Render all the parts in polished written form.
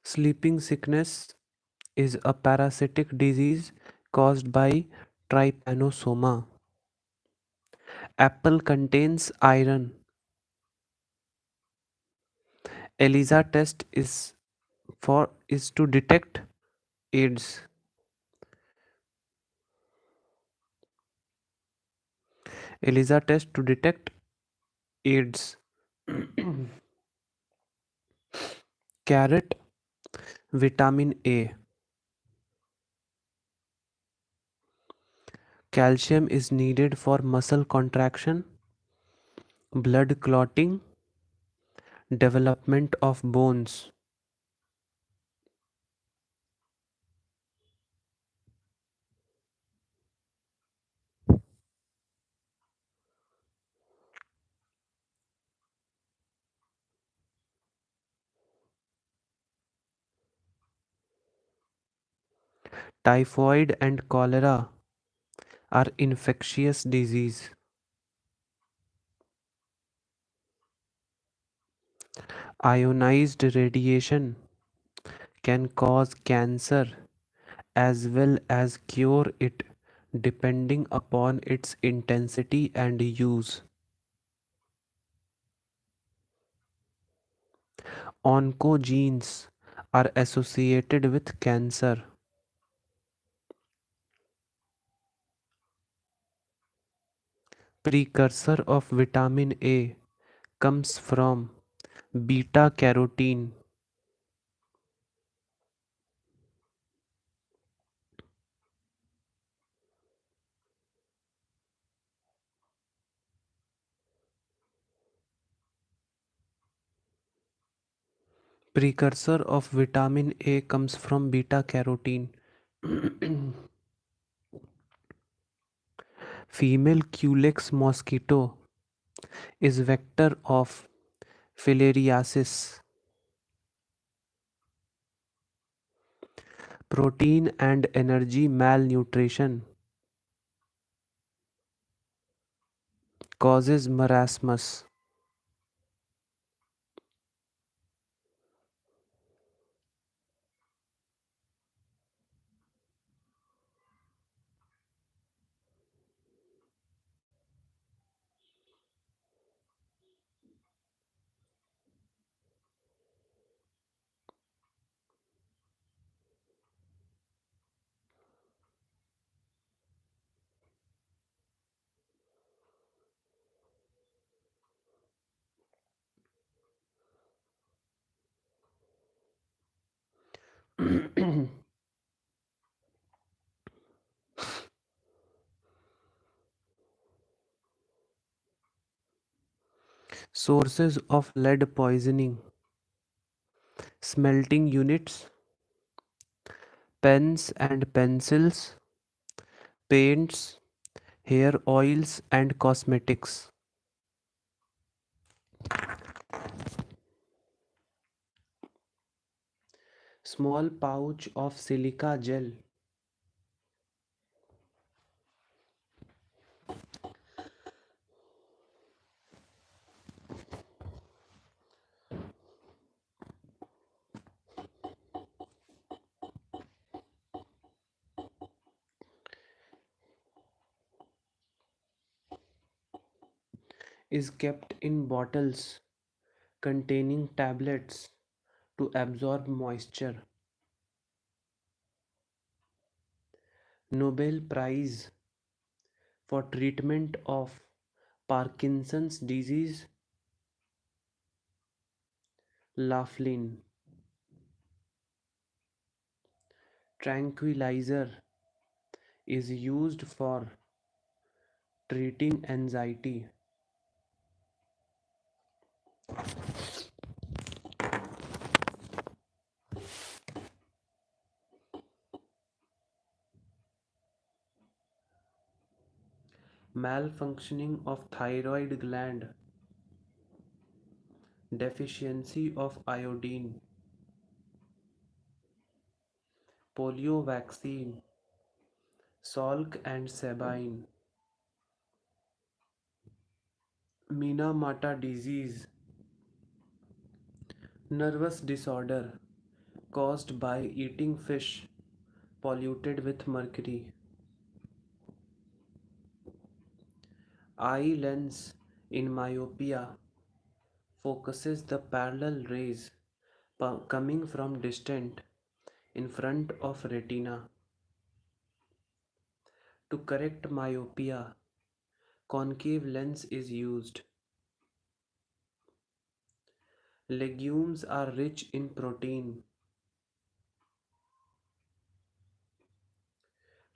Sleeping sickness is a parasitic disease caused by trypanosoma. Apple contains iron. ELISA test is to detect AIDS. ELISA test to detect AIDS. Carrot, vitamin A. Calcium is needed for muscle contraction, blood clotting, development of bones. Typhoid and cholera are infectious disease. Ionized radiation can cause cancer as well as cure it depending upon its intensity and use. Oncogenes are associated with cancer. Precursor of vitamin A comes from beta carotene. Precursor of vitamin A comes from beta carotene. Female Culex mosquito is vector of filariasis. Protein and energy malnutrition causes marasmus. Sources of lead poisoning: smelting units, pens and pencils, paints, hair oils, and cosmetics. Small pouch of silica gel is kept in bottles containing tablets to absorb moisture. Nobel Prize for treatment of Parkinson's disease, Laughlin. Tranquilizer is used for treating anxiety. Malfunctioning of thyroid gland, deficiency of iodine, polio vaccine, Salk and Sabine, Minamata disease, nervous disorder caused by eating fish polluted with mercury. Eye lens in myopia focuses the parallel rays coming from distant in front of retina. To correct myopia, concave lens is used. Legumes are rich in protein.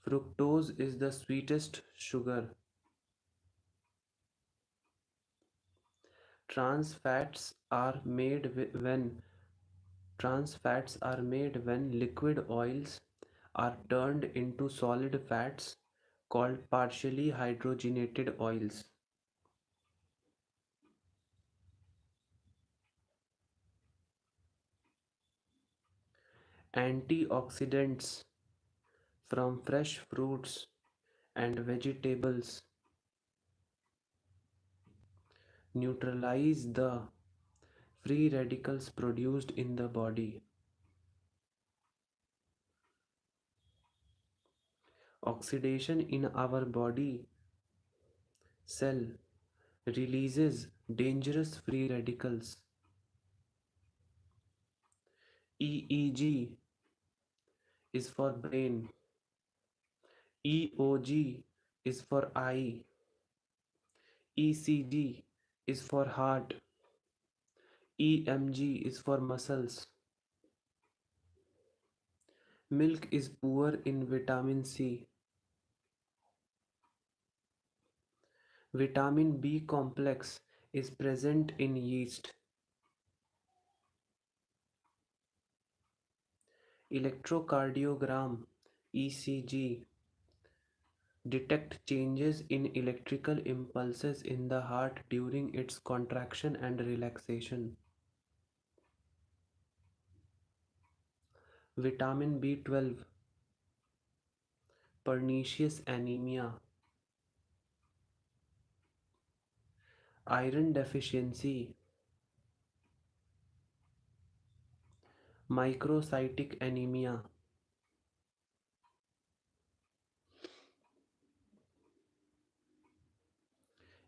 Fructose is the sweetest sugar. Trans fats are made when Trans fats are made when liquid oils are turned into solid fats called partially hydrogenated oils. Antioxidants from fresh fruits and vegetables neutralize the free radicals produced in the body. Oxidation in our body cell releases dangerous free radicals. EEG is for brain, EOG is for eye, ECG is for heart, EMG is for muscles. Milk is poor in vitamin C. Vitamin B complex is present in yeast. Electrocardiogram ECG detect changes in electrical impulses in the heart during its contraction and relaxation. Vitamin B12 pernicious anemia, iron deficiency, microcytic anemia.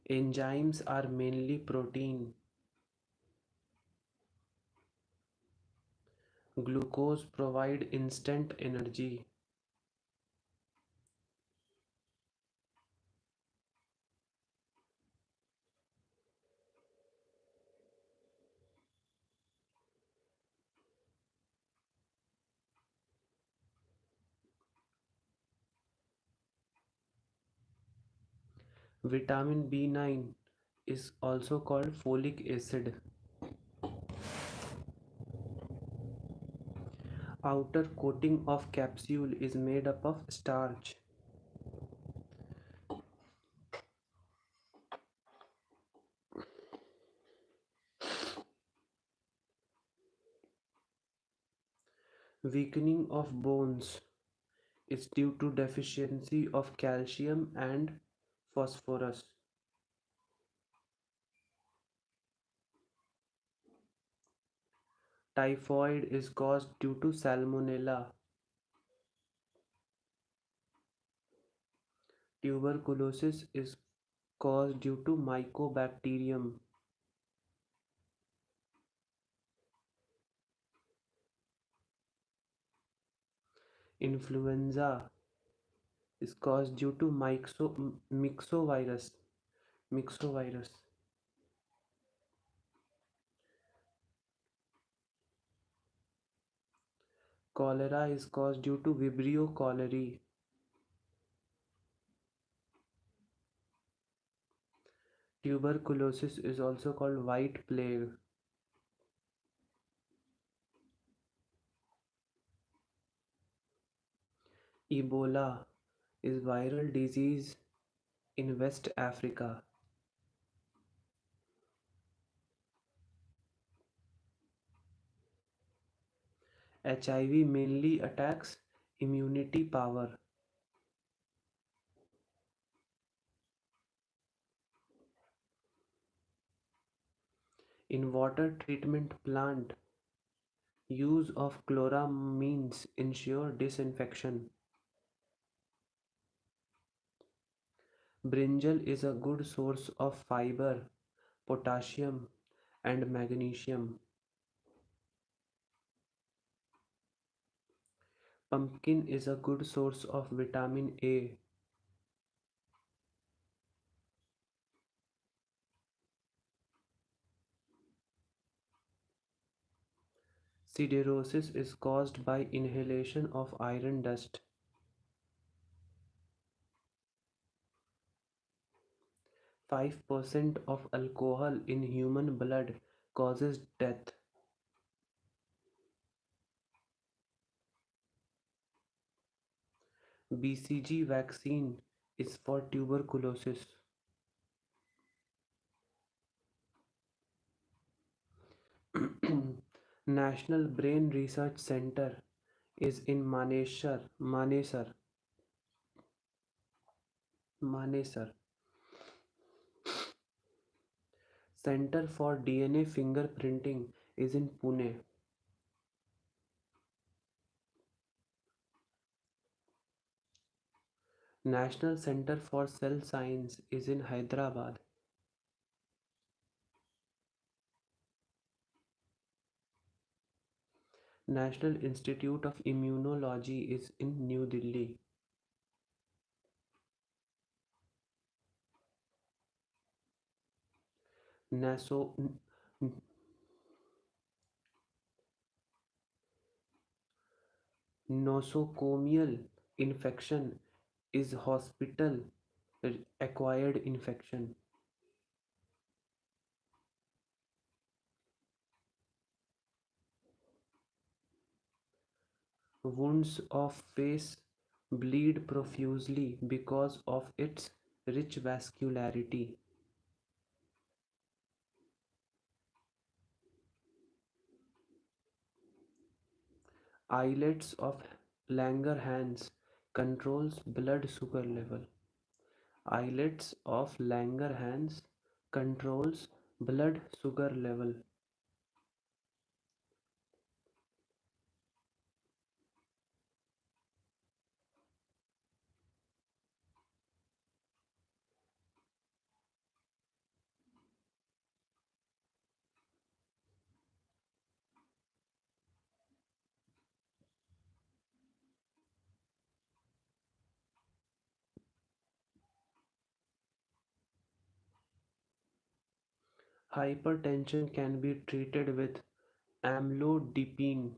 Enzymes are mainly protein. Glucose provide instant energy. Vitamin B9 is also called folic acid. Outer coating of capsule is made up of starch. Weakening of bones is due to deficiency of calcium and phosphorus. Typhoid is caused due to salmonella. Tuberculosis is caused due to mycobacterium. Influenza is caused due to myxovirus. Cholera is caused due to Vibrio cholerae. Tuberculosis is also called white plague. Ebola is viral disease in West Africa. HIV mainly attacks immunity power. In water treatment plant, use of chloramines ensure disinfection. Brinjal is a good source of fiber, potassium, and magnesium. Pumpkin is a good source of vitamin A. Siderosis is caused by inhalation of iron dust. 5% of alcohol in human blood causes death. BCG vaccine is for tuberculosis. National Brain Research Center is in Manesar. Center for DNA fingerprinting is in Pune. National Center for Cell Science is in Hyderabad. National Institute of Immunology is in New Delhi. Naso- Nosocomial infection is hospital acquired infection. Wounds of face bleed profusely because of its rich vascularity. Islets of Langerhans controls blood sugar level. Islets of Langerhans controls blood sugar level. Hypertension can be treated with amlodipine.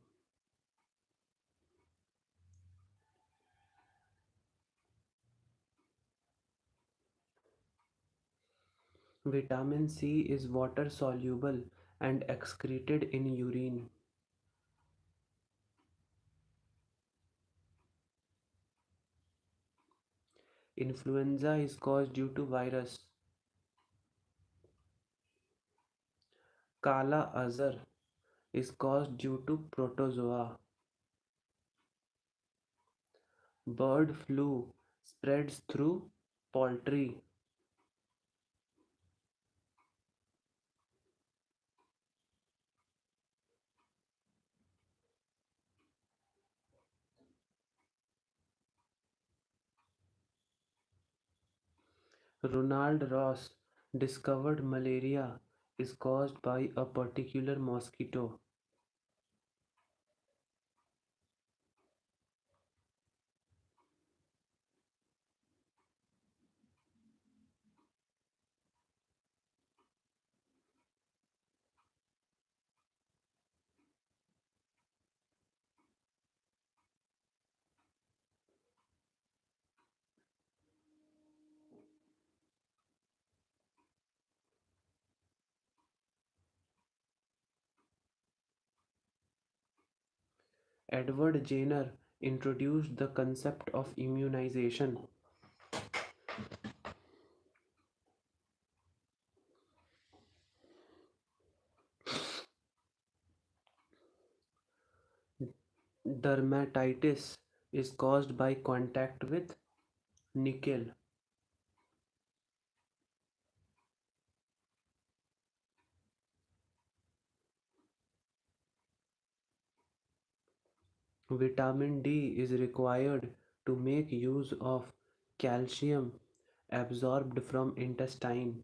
Vitamin C is water soluble and excreted in urine. Influenza is caused due to virus. Kala Azar is caused due to protozoa. Bird flu spreads through poultry. Ronald Ross discovered malaria is caused by a particular mosquito. Edward Jenner introduced the concept of immunization. Dermatitis is caused by contact with nickel. Vitamin D is required to make use of calcium absorbed from intestine.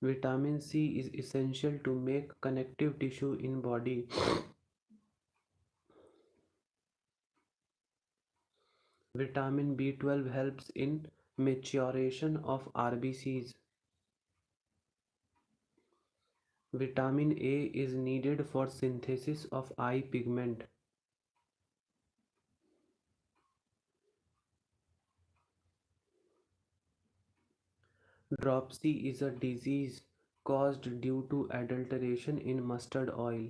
Vitamin C is essential to make connective tissue in body. Vitamin B12 helps in maturation of RBCs. Vitamin A is needed for synthesis of eye pigment. Dropsy is a disease caused due to adulteration in mustard oil.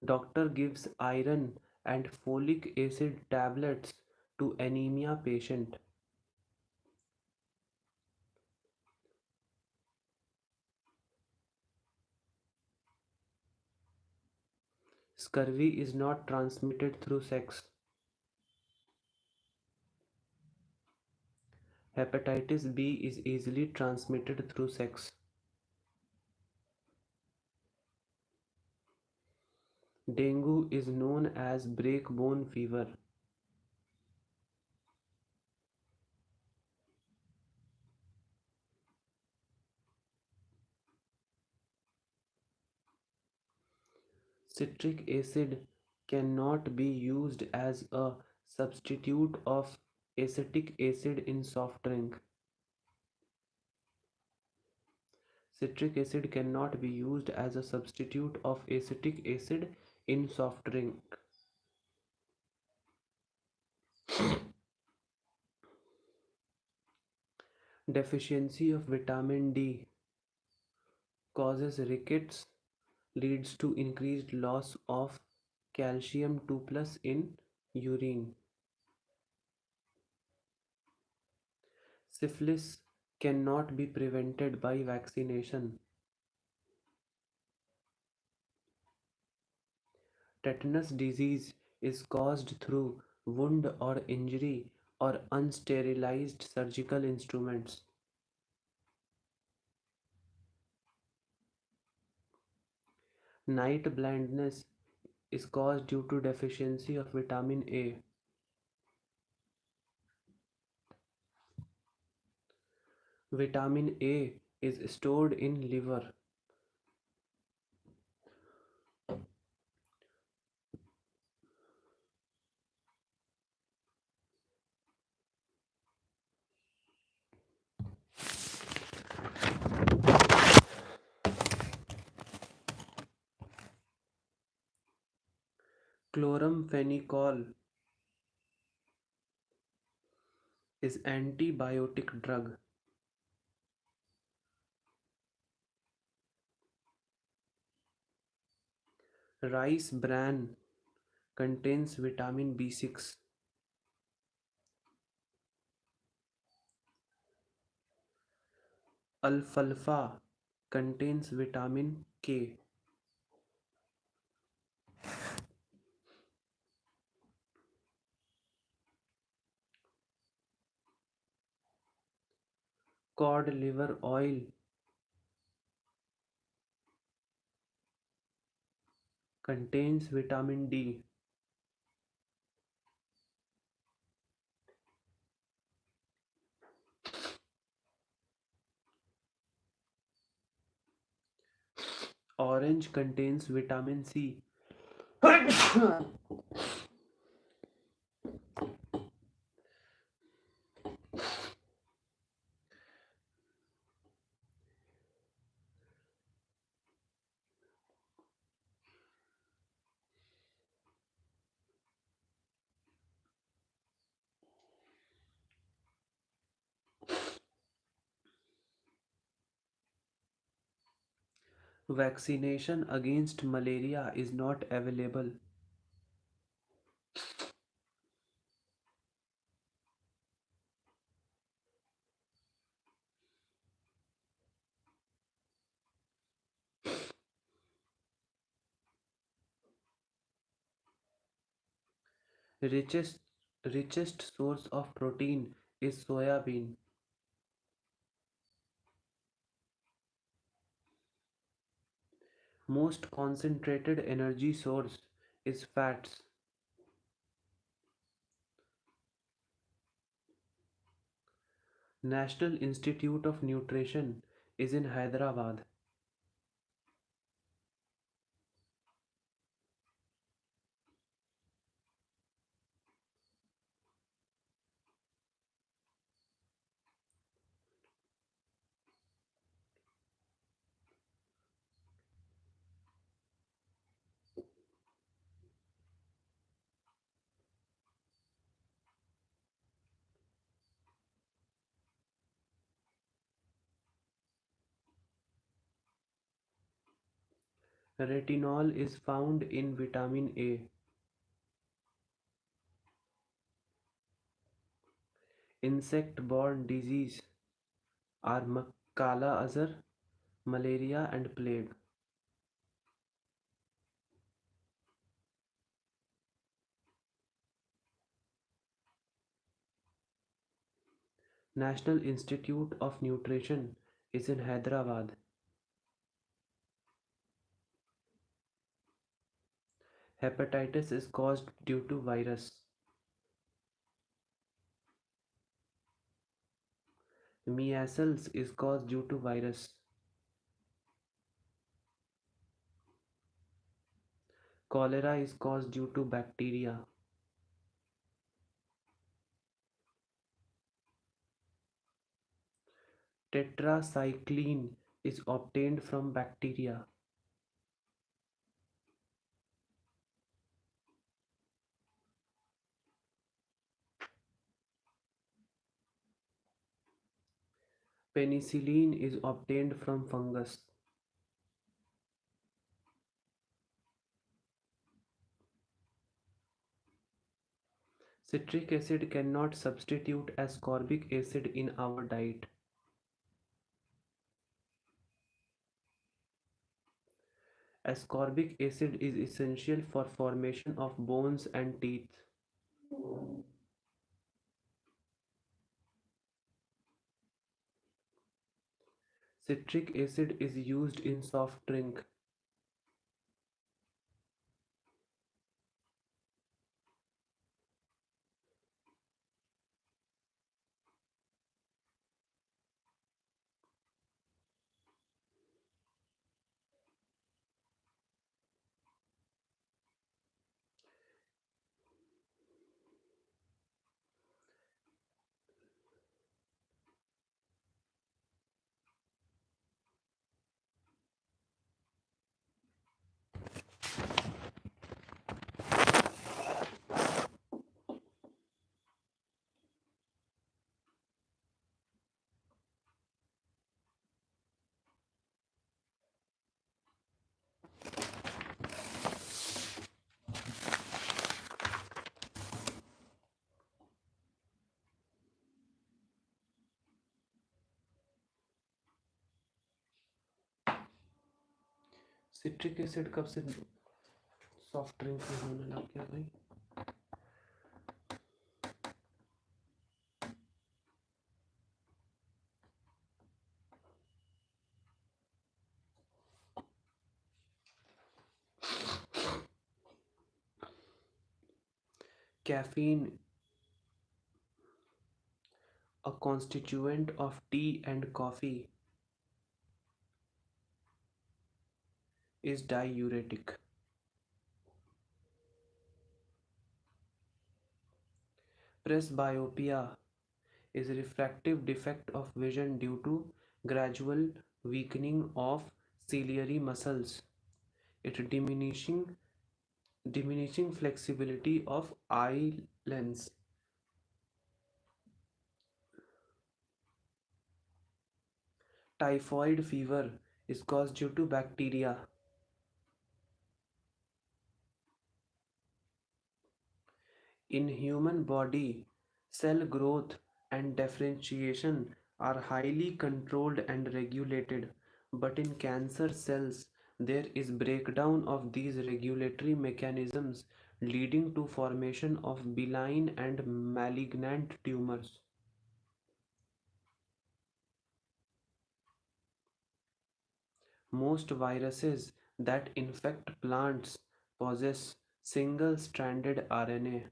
Doctor gives iron and folic acid tablets to anemia patient. Scurvy is not transmitted through sex. Hepatitis B is easily transmitted through sex. Dengue is known as breakbone fever. Citric acid cannot be used as a substitute of acetic acid in soft drink. Citric acid cannot be used as a substitute of acetic acid in soft drink. Deficiency of vitamin D causes rickets, leads to increased loss of calcium 2 plus in urine. Syphilis cannot be prevented by vaccination. Tetanus disease is caused through wound or injury or unsterilized surgical instruments. Night blindness is caused due to deficiency of vitamin A. Vitamin A is stored in liver. Chloramphenicol is antibiotic drug. Rice bran contains vitamin B6. Alfalfa contains vitamin K. Cod liver oil contains vitamin D. Orange contains vitamin C. Vaccination against malaria is not available. Richest richest source of protein is soya bean. Most concentrated energy source is fats. National Institute of Nutrition is in Hyderabad. Retinol is found in vitamin A. Insect-borne disease are Kala Azar, malaria and plague. National Institute of Nutrition is in Hyderabad. Hepatitis is caused due to virus. Measles is caused due to virus. Cholera is caused due to bacteria. Tetracycline is obtained from bacteria. Penicillin is obtained from fungus. Citric acid cannot substitute ascorbic acid in our diet. Ascorbic acid is essential for formation of bones and teeth. Citric acid is used in soft drink. Citric acid कब से soft drink में होने लग गया भाई? Caffeine, a constituent of tea and coffee, is diuretic. Presbyopia is a refractive defect of vision due to gradual weakening of ciliary muscles. It diminishing flexibility of eye lens. Typhoid fever is caused due to bacteria. In human body, cell growth and differentiation are highly controlled and regulated, but in cancer cells there is breakdown of these regulatory mechanisms leading to formation of benign and malignant tumors. Most viruses that infect plants possess single-stranded RNA.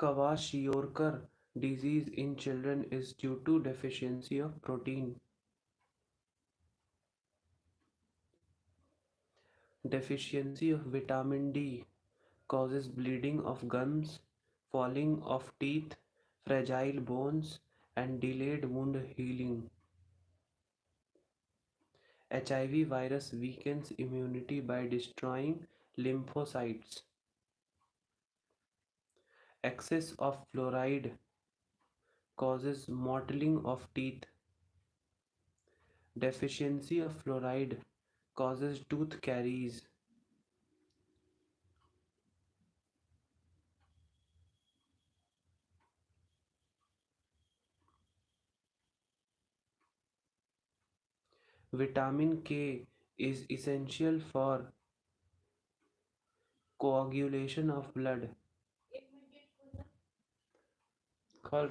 Kwashiorkor disease in children is due to deficiency of protein. Deficiency of vitamin D causes bleeding of gums, falling of teeth, fragile bones, and delayed wound healing. HIV virus weakens immunity by destroying lymphocytes. Excess of fluoride causes mottling of teeth. Deficiency of fluoride causes tooth caries. Vitamin K is essential for coagulation of blood. Call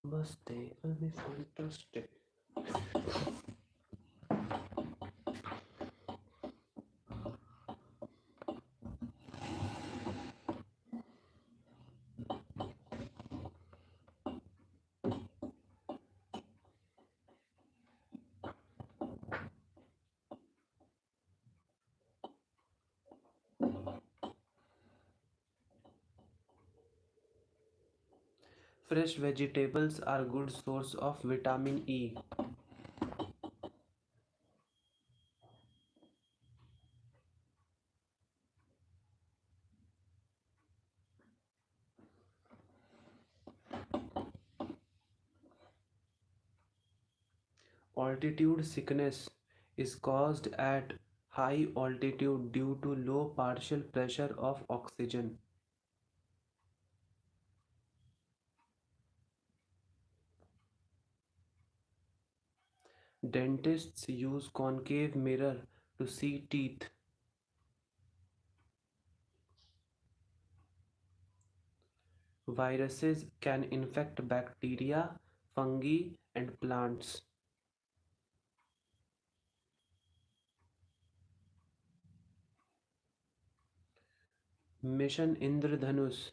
Namaste, I'm fantastic. Fresh vegetables are good source of vitamin E. Altitude sickness is caused at high altitude due to low partial pressure of oxygen. Dentists use concave mirror to see teeth. Viruses can infect bacteria, fungi, and plants. Mission Indradhanush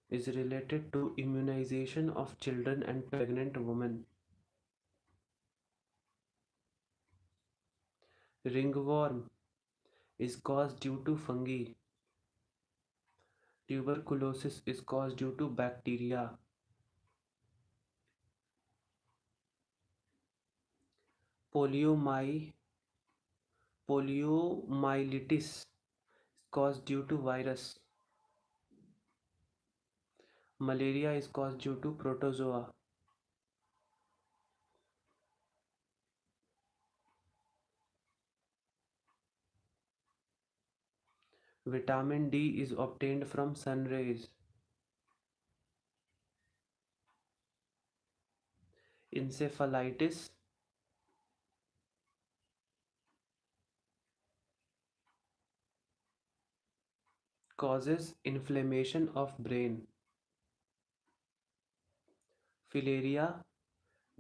is related to immunization of children and pregnant women. Ringworm is caused due to fungi. Tuberculosis is caused due to bacteria. Poliomyelitis is caused due to virus. Malaria is caused due to protozoa. Vitamin D is obtained from sun rays. Encephalitis causes inflammation of brain. Filaria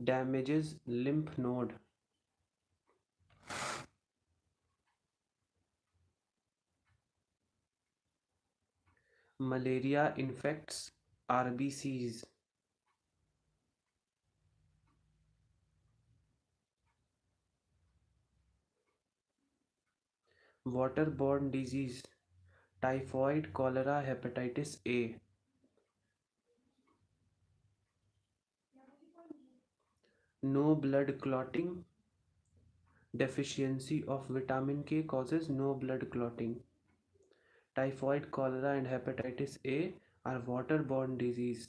damages lymph node. Malaria infects RBCs. Waterborne disease, typhoid, cholera, hepatitis A. No blood clotting. Deficiency of vitamin K causes no blood clotting. Typhoid, cholera, and hepatitis A are waterborne disease.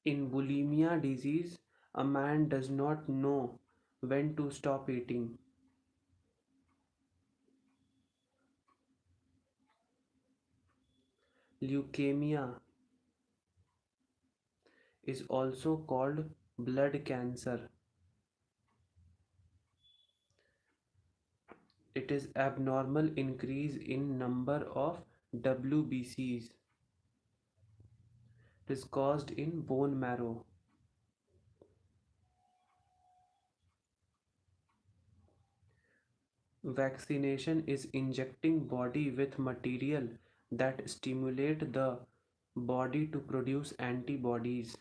In bulimia disease, a man does not know when to stop eating. Leukemia is also called blood cancer. It is abnormal increase in number of WBCs. It is caused in bone marrow. Vaccination is injecting body with material that stimulate the body to produce antibodies.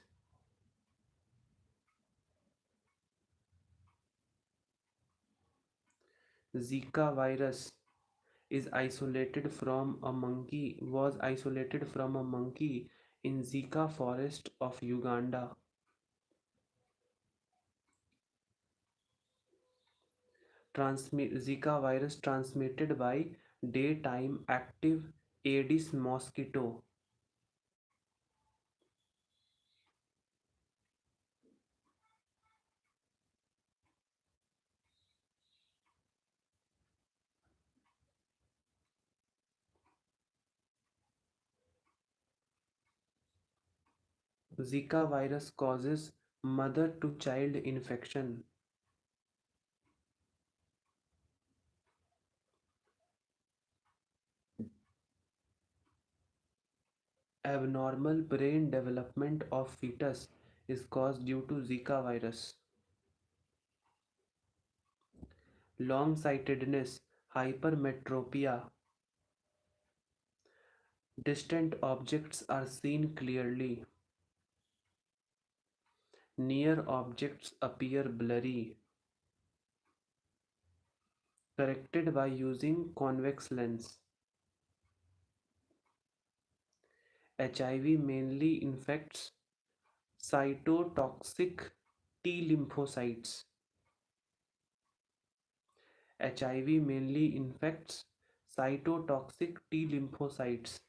Zika virus is isolated from a monkey was isolated from a monkey in Zika forest of Uganda. Zika virus transmitted by daytime active Aedes mosquito. Zika virus causes mother to child infection. Abnormal brain development of fetus is caused due to Zika virus. Long-sightedness, hypermetropia. Distant objects are seen clearly. Near objects appear blurry. Corrected by using convex lens. HIV mainly infects cytotoxic T lymphocytes. HIV mainly infects cytotoxic T lymphocytes.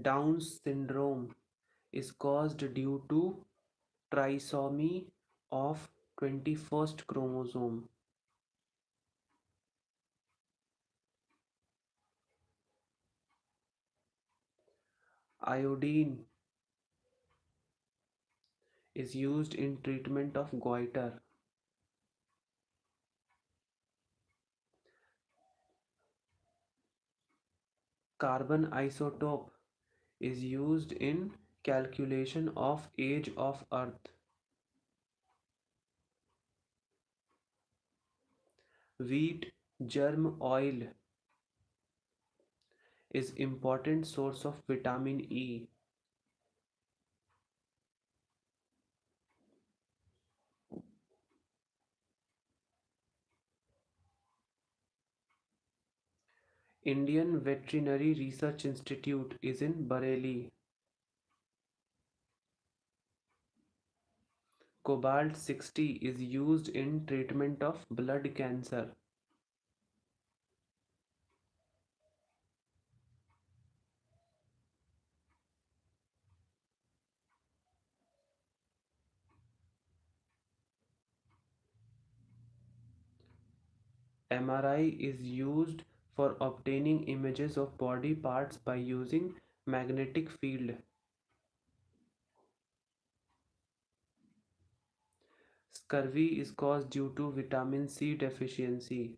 Down's syndrome is caused due to trisomy of 21st chromosome. Iodine is used in treatment of goiter. Carbon isotope is used in calculation of age of Earth. Wheat germ oil is important source of vitamin E. Indian Veterinary Research Institute is in Bareilly. Cobalt 60 is used in treatment of blood cancer. MRI is used for obtaining images of body parts by using magnetic field. Scurvy is caused due to vitamin C deficiency.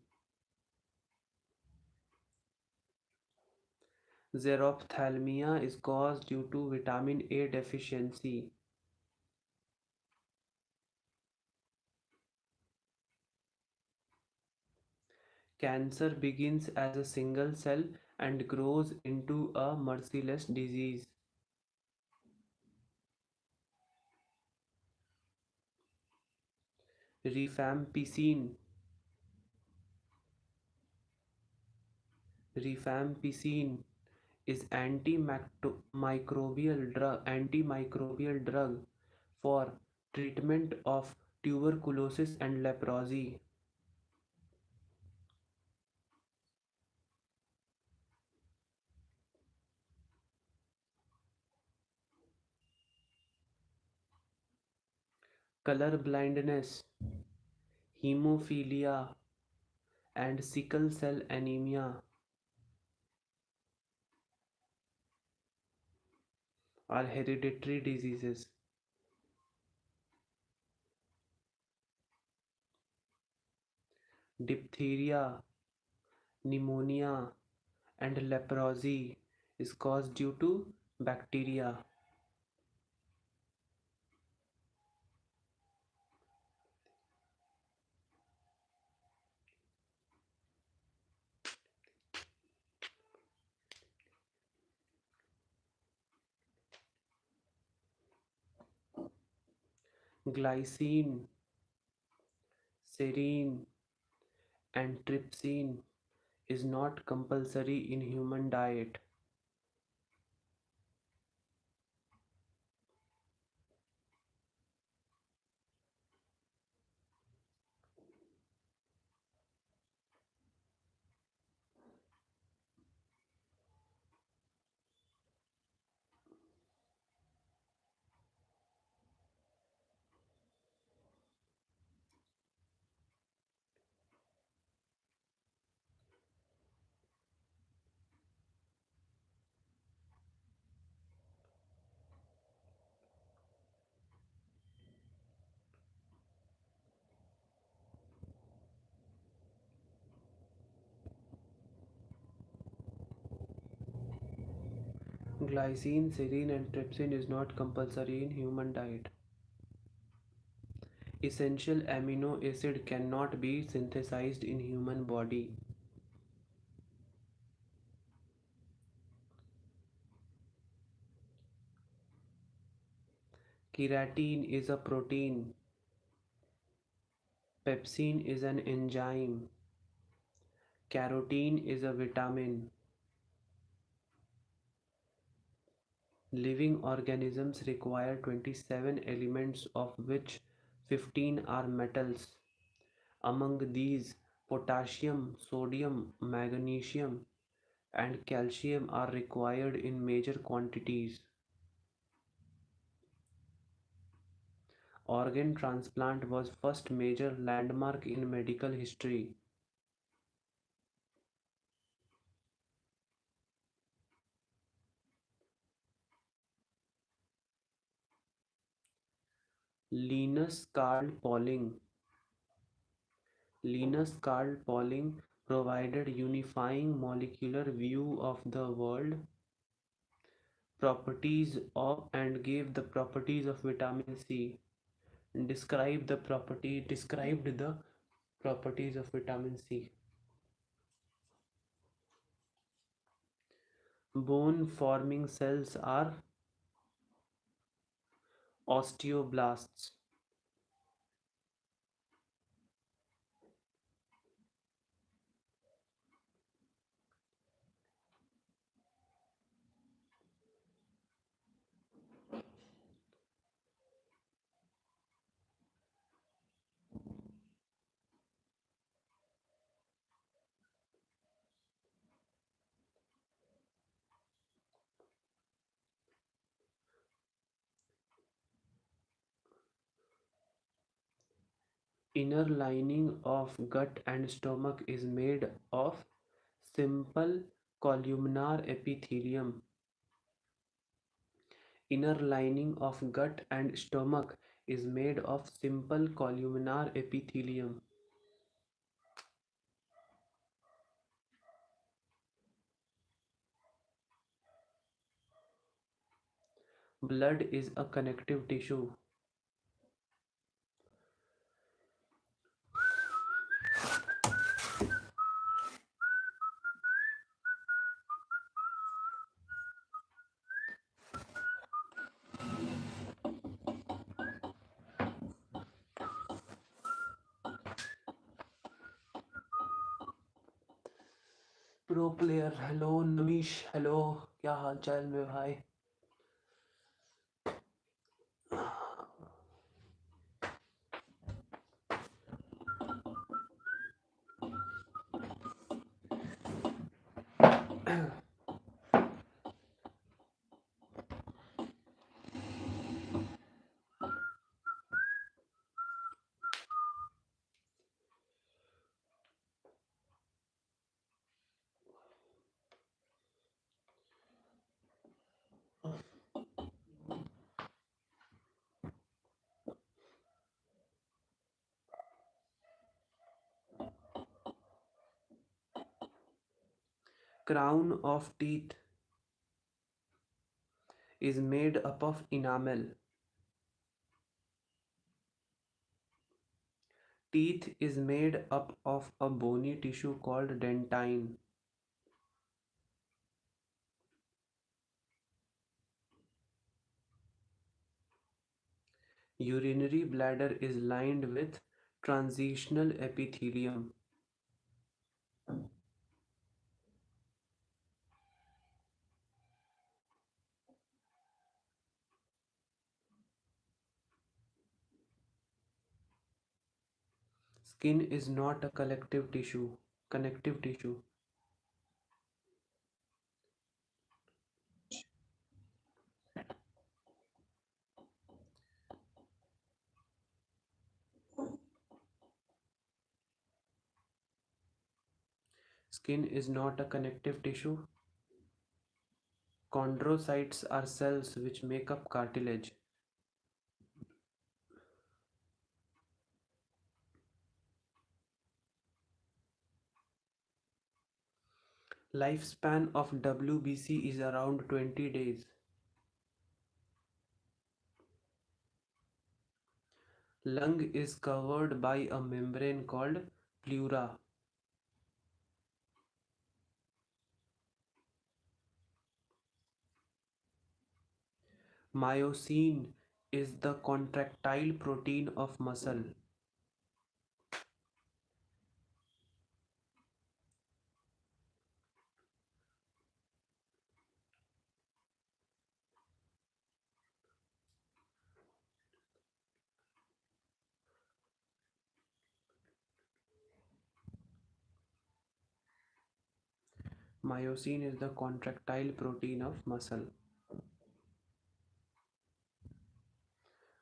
Xerophthalmia is caused due to vitamin A deficiency. Cancer begins as a single cell and grows into a merciless disease. Rifampicin. Rifampicin is antimicrobial drug for treatment of tuberculosis and leprosy. Color blindness, hemophilia, and sickle cell anemia are hereditary diseases. Diphtheria, pneumonia, and leprosy is caused due to bacteria. Glycine, serine, and trypsin is not compulsory in human diet. Glycine, serine, and trypsin is not compulsory in human diet. Essential amino acid cannot be synthesized in human body. Keratin is a protein. Pepsin is an enzyme. Carotene is a vitamin. Living organisms require 27 elements, of which 15 are metals. Among these, potassium, sodium, magnesium, and calcium are required in major quantities. Organ transplant was first major landmark in medical history. Linus Carl Pauling. Linus Carl Pauling provided unifying molecular view of the world, properties of and gave the properties of vitamin C. Described the properties of vitamin C. Bone forming cells are osteoblasts. Inner lining of gut and stomach is made of simple columnar epithelium. Inner lining of gut and stomach is made of simple columnar epithelium. Blood is a connective tissue. Pro player hello Namish hello क्या हाल चाल में भाई crown of teeth is made up of enamel. Teeth is made up of a bony tissue called dentine. Urinary bladder is lined with transitional epithelium. Skin is not a collective tissue. Connective tissue. Skin is not a connective tissue. Chondrocytes are cells which make up cartilage. Lifespan of WBC is around 20 days. Lung is covered by a membrane called pleura. Myosin is the contractile protein of muscle. Myosin is the contractile protein of muscle.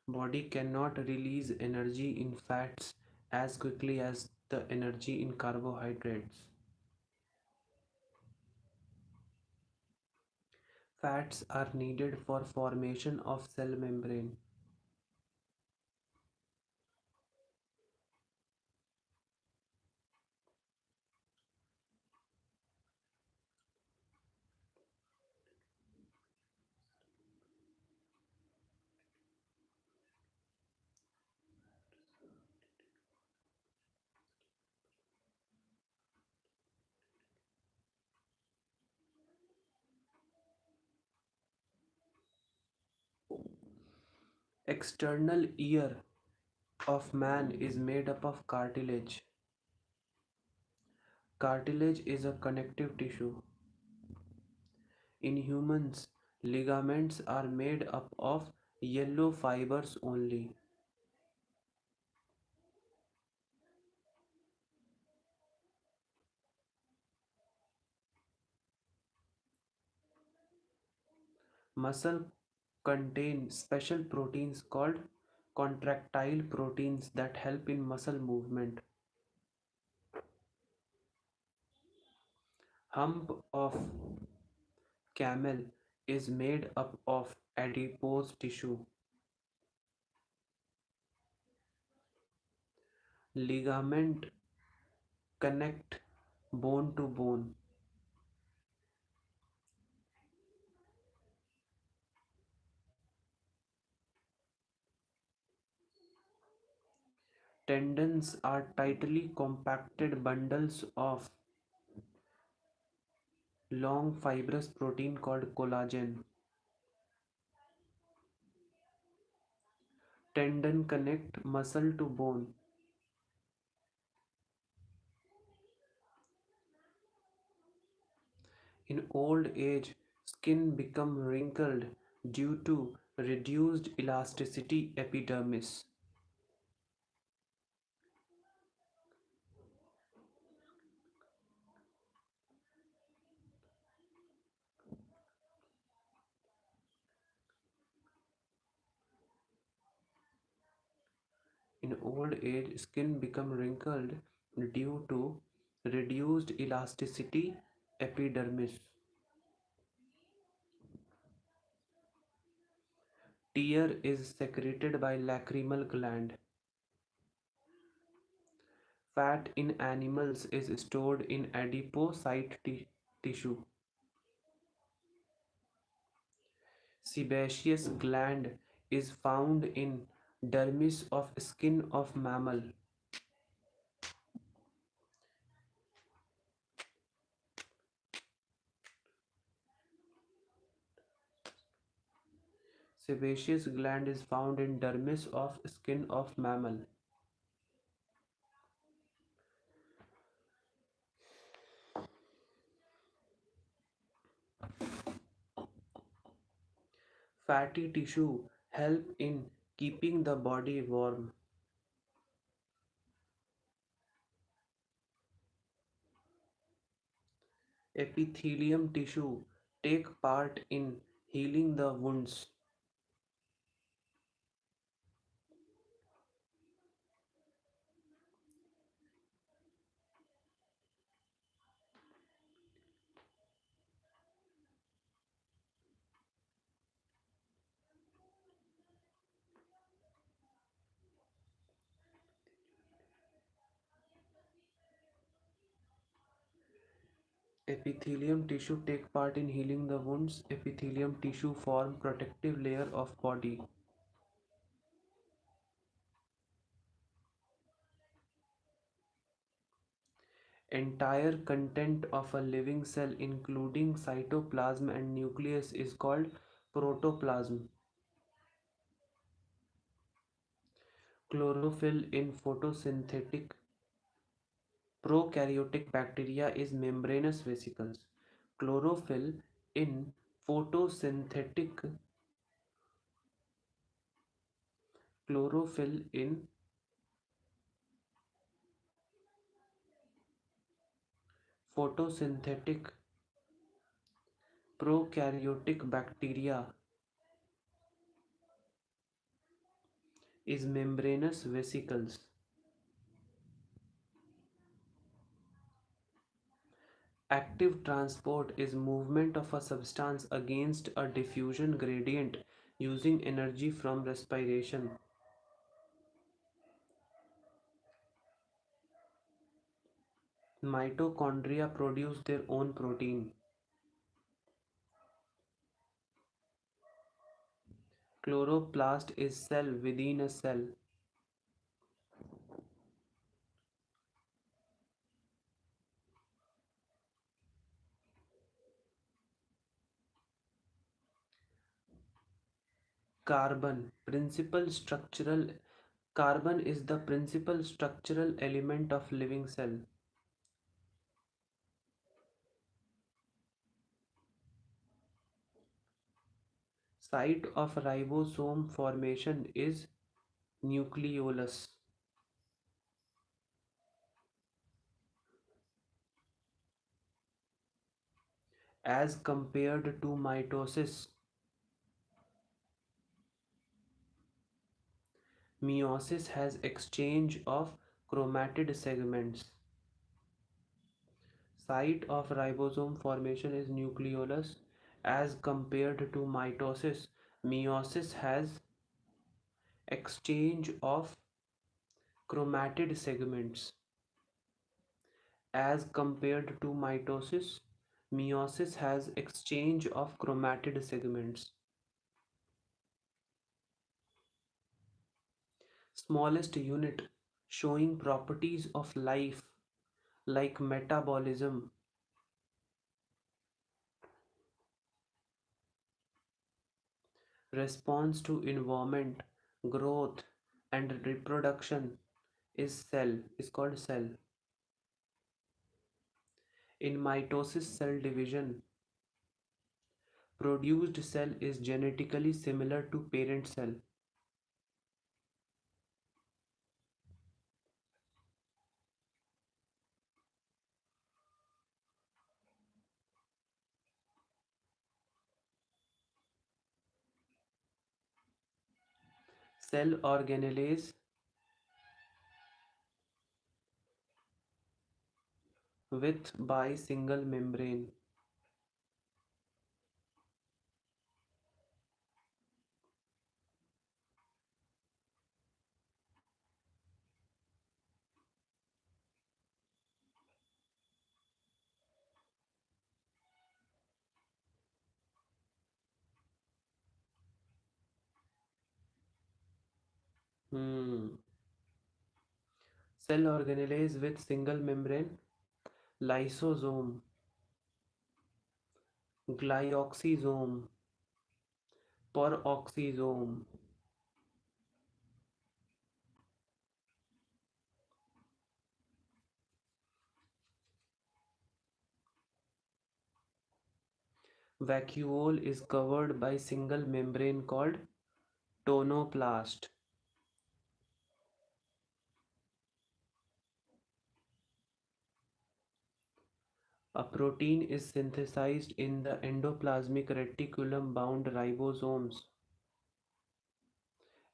Body cannot release energy in fats as quickly as the energy in carbohydrates. Fats are needed for formation of cell membrane. External ear of man is made up of cartilage. Cartilage is a connective tissue. In humans, ligaments are made up of yellow fibers only. Muscle contain special proteins called contractile proteins that help in muscle movement. Hump of camel is made up of adipose tissue. Ligament connect bone to bone. Tendons are tightly compacted bundles of long fibrous protein called collagen. Tendon connect muscle to bone. In old age, skin become wrinkled due to reduced elasticity epidermis. In old age, skin become wrinkled due to reduced elasticity epidermis. Tear is secreted by lacrimal gland. Fat in animals is stored in adipocyte tissue. Sebaceous gland is found in dermis of skin of mammal. Sebaceous gland is found in dermis of skin of mammal. Fatty tissue help in keeping the body warm. Epithelium tissue take part in healing the wounds. Epithelium tissue take part in healing the wounds. Epithelium tissue form protective layer of body. Entire content of a living cell including cytoplasm and nucleus is called protoplasm. Chlorophyll in photosynthetic prokaryotic bacteria is membranous vesicles. Chlorophyll in photosynthetic chlorophyll in photosynthetic prokaryotic bacteria is membranous vesicles. Active transport is movement of a substance against a diffusion gradient using energy from respiration. Mitochondria produce their own protein. Chloroplast is cell within a cell. Carbon. Principal structural Carbon is the principal structural element of living cell. Site of ribosome formation is nucleolus. As compared to mitosis, meiosis has exchange of chromatid segments. Site of ribosome formation is nucleolus. As compared to mitosis, meiosis has exchange of chromatid segments. As compared to mitosis, meiosis has exchange of chromatid segments. Smallest unit showing properties of life like metabolism, response to environment, growth, and reproduction is called cell. In mitosis cell division, produced cell is genetically similar to parent cell. Cell organelles with by single membrane. Hmm. Cell organelles with single membrane, lysosome, glyoxysome, peroxisome. Vacuole is covered by single membrane called tonoplast. A protein is synthesized in the endoplasmic reticulum bound ribosomes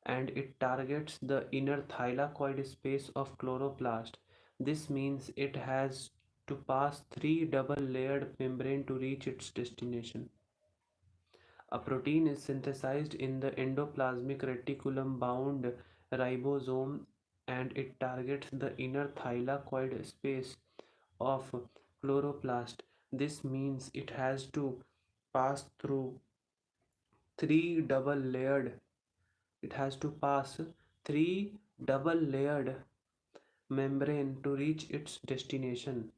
and it targets the inner thylakoid space of chloroplast. This means it has to pass three double layered membrane to reach its destination. A protein is synthesized in the endoplasmic reticulum bound ribosome and it targets the inner thylakoid space of chloroplast. This means it has to pass through three double layered it has to pass three double layered membrane to reach its destination.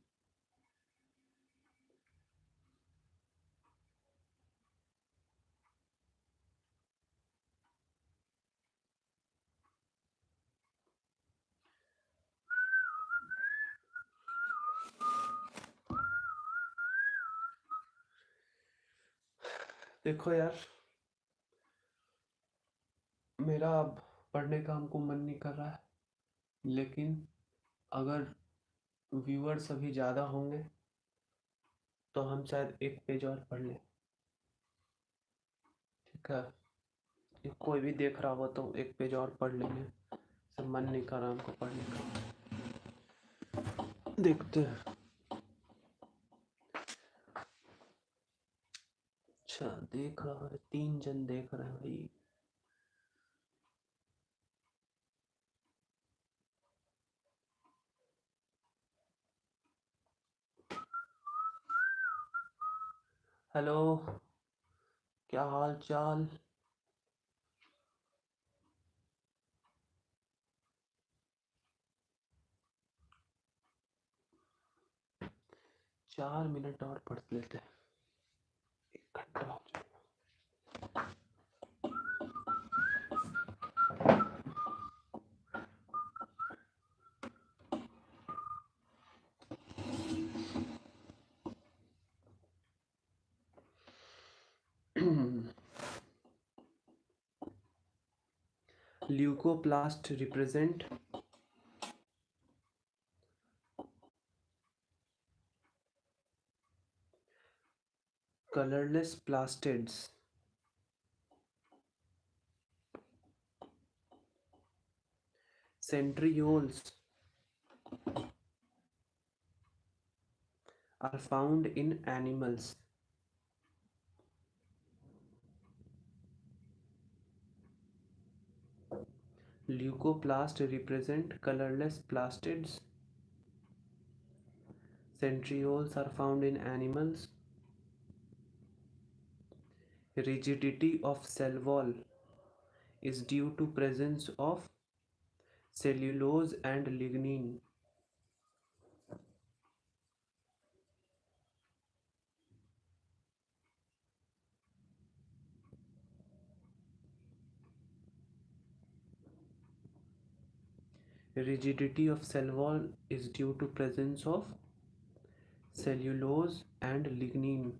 देखो यार, मेरा अब पढ़ने का हमको मन नहीं कर रहा है, लेकिन अगर व्यूअर्स अभी ज़्यादा होंगे तो हम शायद एक पेज और पढ़ लें। ठीक है, कोई भी देख रहा हो तो एक पेज और पढ़ लेंगे। सब मन नहीं कर रहा हमको पढ़ने का, देखते हैं। अच्छा, देख रहा है, 3 जन देख रहे हैं भाई। हेलो, क्या हाल चाल? चार मिनट और पढ़ लेते हैं, 1 घंटा हो जाएगा। Leucoplast represent colorless plastids. Centrioles are found in animals. Leucoplast represent colorless plastids. Centrioles are found in animals. Rigidity of cell wall is due to presence of cellulose and lignin. Rigidity of cell wall is due to presence of cellulose and lignin.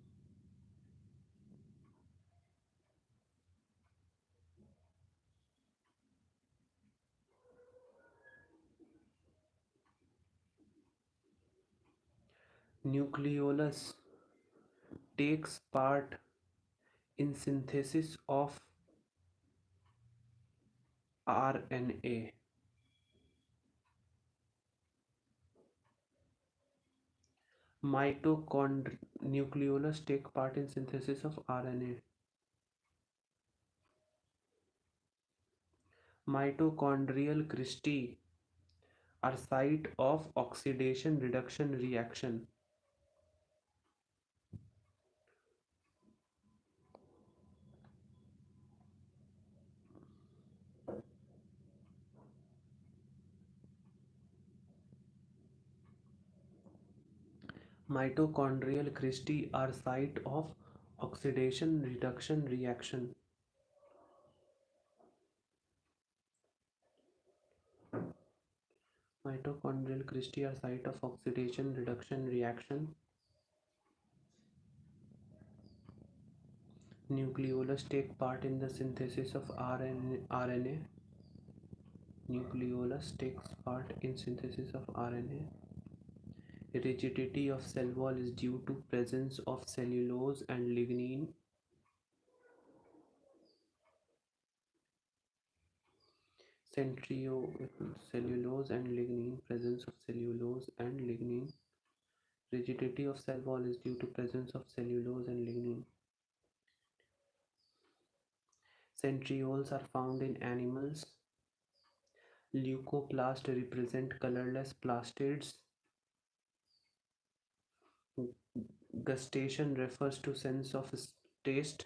Nucleolus takes part in synthesis of RNA. Nucleolus take part in synthesis of RNA. Mitochondrial cristae are site of oxidation reduction reaction. Mitochondrial cristae are site of oxidation reduction reaction. Mitochondrial cristae are site of oxidation reduction reaction. Nucleolus take part in the synthesis of RNA. Nucleolus takes part in synthesis of RNA. Rigidity of cell wall is due to presence of cellulose and lignin. Centrio cellulose and lignin, presence of cellulose and lignin. Rigidity of cell wall is due to presence of cellulose and lignin. Centrioles are found in animals. Leucoplast represent colorless plastids. Gustation refers to sense of taste.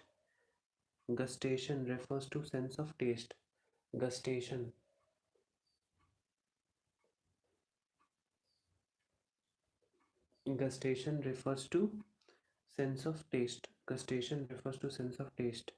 Gustation refers to sense of taste. Gustation. Gustation refers to sense of taste. Gustation refers to sense of taste.